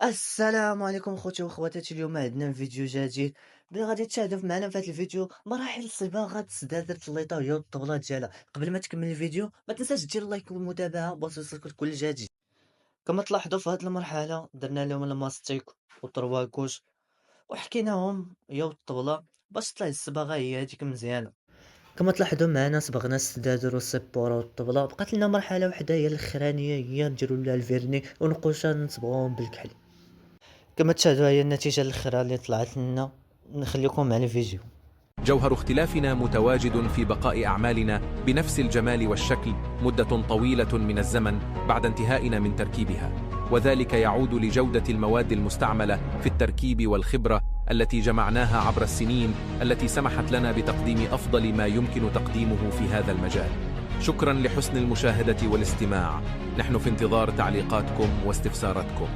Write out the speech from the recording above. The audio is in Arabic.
السلام عليكم خوتي وخواتاتي. اليوم عندنا فيديو جديد اللي غادي تشاهدوا معنا في هذا الفيديو مراحل صباغه سدادة الليطه والطبله ديالها. قبل ما تكمل الفيديو ما تنساش دير لايك والمتابعه باش يوصلك كل جديد. كما تلاحظوا في هذه المرحله درنا لهم الماستيك والطرواكوش وحكيناهم يا الطبله باش تطلع الصباغه هي هذيك مزيانه. كما تلاحظوا معنا صبغنا السدادر والسبوره والطبله، بقات لنا مرحله وحده هي الاخرانيه، هي نديروا لها الفيرني ونقوشها نصبغوهم بالكحل. كما تشاهدوا هي النتيجة الأخيرة اللي طلعت لنا. نخليكم مع الفيديو. جوهر اختلافنا متواجد في بقاء أعمالنا بنفس الجمال والشكل مدة طويلة من الزمن بعد انتهائنا من تركيبها، وذلك يعود لجودة المواد المستعملة في التركيب والخبرة التي جمعناها عبر السنين التي سمحت لنا بتقديم أفضل ما يمكن تقديمه في هذا المجال. شكرا لحسن المشاهدة والاستماع. نحن في انتظار تعليقاتكم واستفساراتكم.